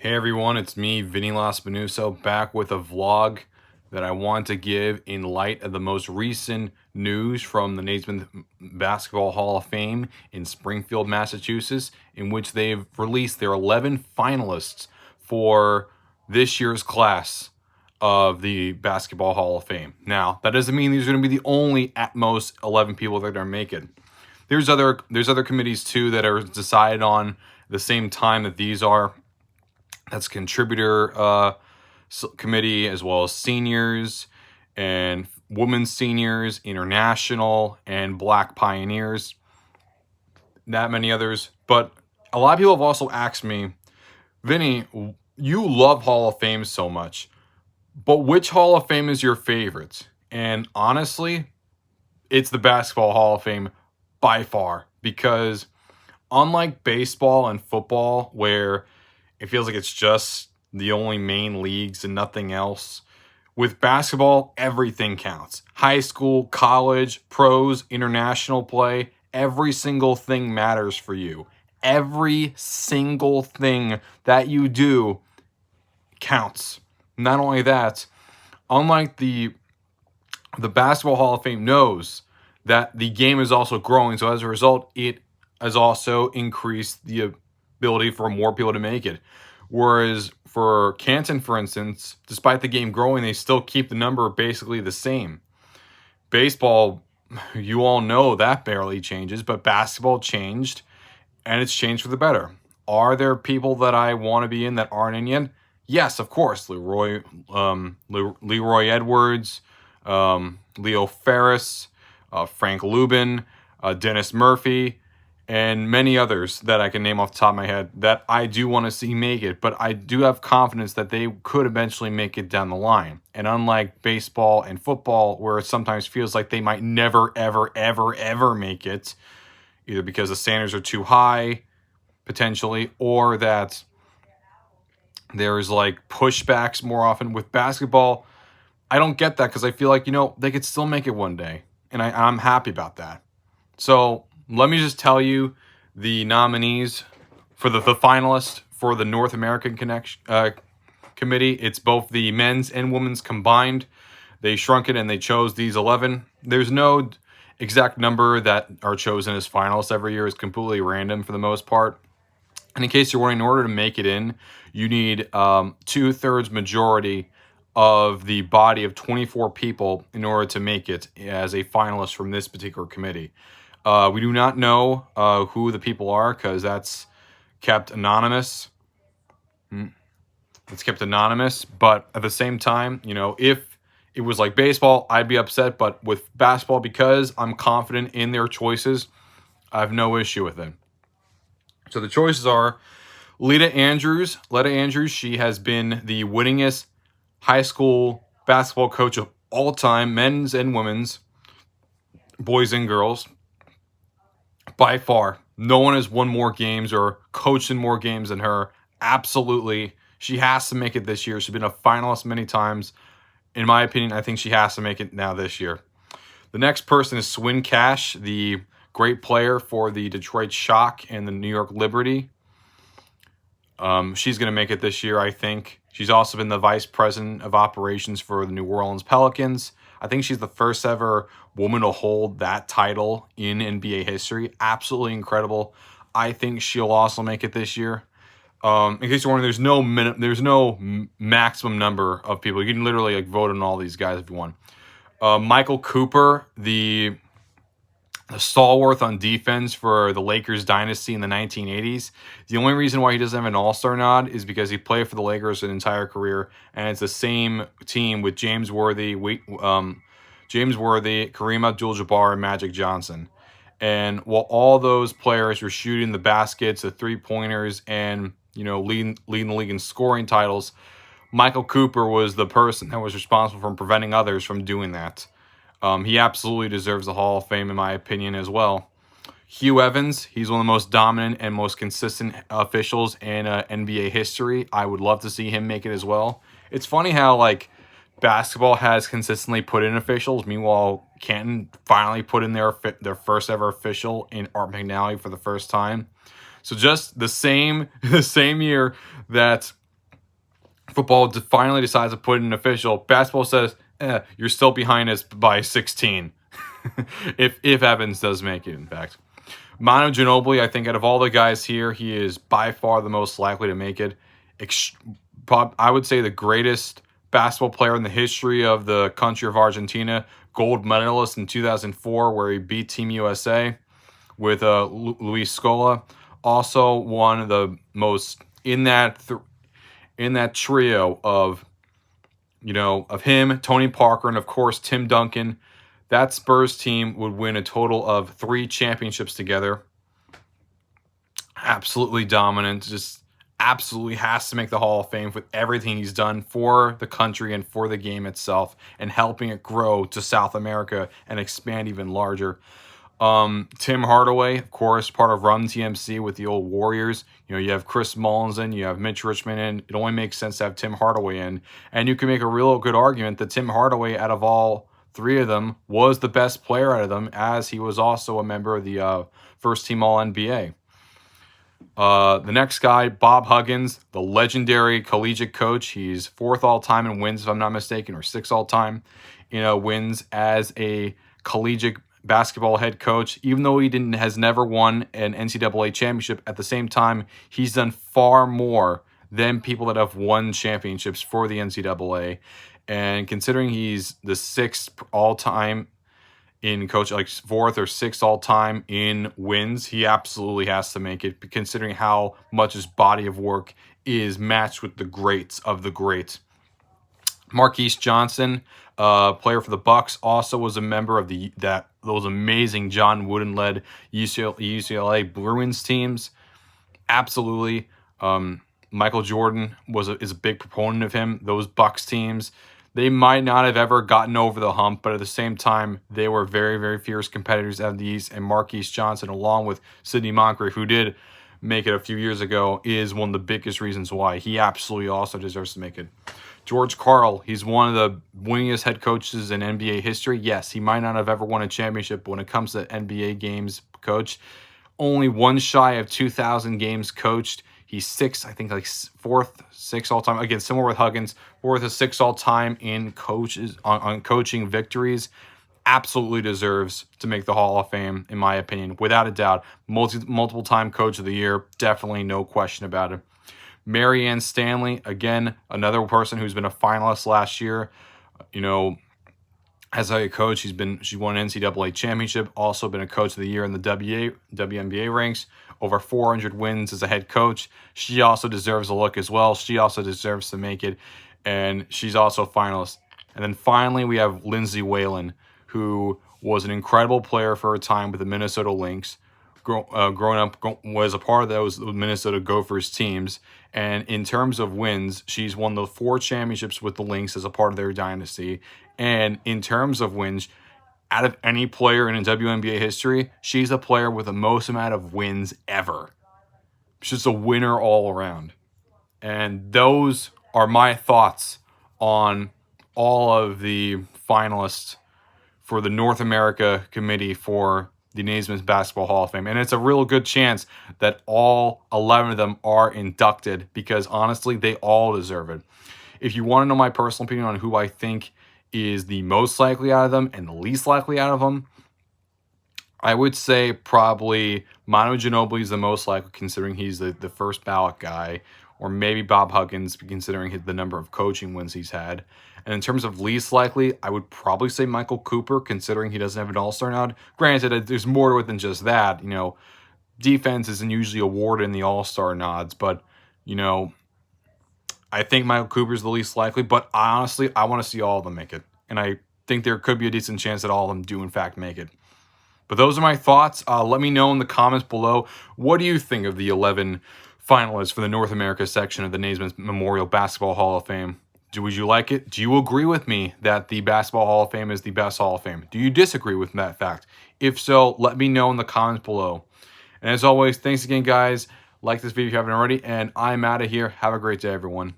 Hey everyone, it's me, Vinny Lospinuso, back with a vlog that I want to give in light of the most recent news from the Naismith Basketball Hall of Fame in Springfield, Massachusetts, in which they've released their 11 finalists for this year's class of the Basketball Hall of Fame. Now, that doesn't mean these are going to be the only at most 11 people that are going to make it. There's other committees too that are decided on the same time that these are. That's contributor committee, as well as seniors and women's seniors, international, and black pioneers. That many others. But a lot of people have also asked me, Vinny, you love Hall of Fame so much, but which Hall of Fame is your favorite? And honestly, it's the Basketball Hall of Fame by far, because unlike baseball and football, where it feels like it's just the only main leagues and nothing else, with basketball, everything counts. High school, college, pros, international play, every single thing matters for you. Every single thing that you do counts. Not only that, unlike the Basketball Hall of Fame knows that the game is also growing, so as a result, it has also increased the ability for more people to make it. Whereas for Canton, for instance, despite the game growing, they still keep the number basically the same. Baseball, you all know that barely changes, but basketball changed, and it's changed for the better. Are there people that I want to be in that aren't in yet? Yes, of course. Leroy Edwards, Leo Ferris, Frank Lubin, Dennis Murphy, and many others that I can name off the top of my head that I do want to see make it, but I do have confidence that they could eventually make it down the line. And unlike baseball and football, where it sometimes feels like they might never, ever, ever, ever make it, either because the standards are too high, potentially, or that there's like pushbacks more often. With basketball, I don't get that, because I feel like, they could still make it one day, and I'm happy about that. So let me just tell you the nominees for the finalists for the North American committee. It's both the men's and women's combined. They shrunk it and they chose these 11. There's no exact number that are chosen as finalists every year. It's completely random for the most part. And in case you're wondering, in order to make it in, you need 2/3 majority of the body of 24 people in order to make it as a finalist from this particular committee. We do not know who the people are, because that's kept anonymous. It's kept anonymous, but at the same time, if it was like baseball, I'd be upset. But with basketball, because I'm confident in their choices, I have no issue with it. So the choices are Letta Andrews. She has been the winningest high school basketball coach of all time, men's and women's, boys and girls. By far, no one has won more games or coached in more games than her. Absolutely. She has to make it this year. She's been a finalist many times. In my opinion, I think she has to make it now this year. The next person is Swin Cash, the great player for the Detroit Shock and the New York Liberty. She's going to make it this year, I think. She's also been the vice president of operations for the New Orleans Pelicans. I think she's the first ever woman to hold that title in NBA history. Absolutely incredible. I think she'll also make it this year. In case you're wondering, there's no maximum number of people. You can literally vote on all these guys if you want. Michael Cooper, the stalwart on defense for the Lakers dynasty in the 1980s. The only reason why he doesn't have an all-star nod is because he played for the Lakers an entire career, and it's the same team with James Worthy, Kareem Abdul-Jabbar, and Magic Johnson. And while all those players were shooting the baskets, the three-pointers, and leading the league in scoring titles, Michael Cooper was the person that was responsible for preventing others from doing that. He absolutely deserves the Hall of Fame, in my opinion, as well. Hugh Evans, he's one of the most dominant and most consistent officials in NBA history. I would love to see him make it as well. It's funny how, basketball has consistently put in officials. Meanwhile, Canton finally put in their first ever official in Art McNally for the first time. So just the same year that Football finally decides to put in an official. Basketball says, you're still behind us by 16. if Evans does make it, in fact. Manu Ginobili, I think out of all the guys here, he is by far the most likely to make it. I would say the greatest basketball player in the history of the country of Argentina. Gold medalist in 2004, where he beat Team USA with Luis Scola. Also one of the most in that trio of, of him, Tony Parker, and of course Tim Duncan. That Spurs team would win a total of 3 championships together. Absolutely dominant. Just absolutely has to make the Hall of Fame with everything he's done for the country and for the game itself, and helping it grow to South America and expand even larger. Tim Hardaway, of course, part of Run TMC with the old Warriors. You have Chris Mullins in, you have Mitch Richmond in. It only makes sense to have Tim Hardaway in. And you can make a real good argument that Tim Hardaway, out of all 3 of them, was the best player out of them, as he was also a member of the first team All-NBA. The next guy, Bob Huggins, the legendary collegiate coach. He's 4th all-time in wins, if I'm not mistaken, or 6th all-time, wins as a collegiate basketball head coach. Even though he has never won an NCAA championship, at the same time, he's done far more than people that have won championships for the NCAA. And considering he's the 6th all-time in coach, like 4th or 6th all-time in wins, he absolutely has to make it, considering how much his body of work is matched with the greats of the greats. Marquise Johnson, player for the Bucks, also was a member of those amazing John Wooden-led UCLA Bruins teams. Absolutely. Michael Jordan is a big proponent of him. Those Bucks teams, they might not have ever gotten over the hump, but at the same time, they were very, very fierce competitors out of the East. And Marquise Johnson, along with Sidney Moncrief, who did make it a few years ago, is one of the biggest reasons why. He absolutely also deserves to make it. George Karl, he's one of the winningest head coaches in NBA history. Yes, he might not have ever won a championship, but when it comes to NBA games coach, only one shy of 2,000 games coached. He's 6th, I think, like 4th, 6th all time. Again, similar with Huggins, 4th or 6th all time in coaches on coaching victories. Absolutely deserves to make the Hall of Fame, in my opinion, without a doubt. Multiple time coach of the year, definitely no question about it. Marianne Stanley, again, another person who's been a finalist last year. As a coach, she won an NCAA championship, also been a coach of the year in the WNBA ranks, over 400 wins as a head coach. She also deserves a look as well. She also deserves to make it, and she's also a finalist. And then finally, we have Lindsay Whalen, who was an incredible player for her time with the Minnesota Lynx. Growing up, was a part of those Minnesota Gophers teams. And in terms of wins, she's won the 4 championships with the Lynx as a part of their dynasty. And in terms of wins, out of any player in WNBA history, she's the player with the most amount of wins ever. She's just a winner all around. And those are my thoughts on all of the finalists for the North America Committee for the Naismith Basketball Hall of Fame. And it's a real good chance that all 11 of them are inducted, because honestly, they all deserve it. If you want to know my personal opinion on who I think is the most likely out of them and the least likely out of them, I would say probably Manu Ginobili is the most likely, considering he's the first ballot guy, or maybe Bob Huggins, considering the number of coaching wins he's had. And in terms of least likely, I would probably say Michael Cooper, considering he doesn't have an all-star nod. Granted, there's more to it than just that. Defense isn't usually awarded in the all-star nods, but, I think Michael Cooper's the least likely. But honestly, I want to see all of them make it. And I think there could be a decent chance that all of them do, in fact, make it. But those are my thoughts. Let me know in the comments below, what do you think of the 11 finalists for the North America section of the Naismith Memorial Basketball Hall of Fame? Would you like it? Do you agree with me that the Basketball Hall of Fame is the best Hall of Fame? Do you disagree with that fact? If so, let me know in the comments below. And as always, thanks again, guys. Like this video if you haven't already, and I'm out of here. Have a great day, everyone.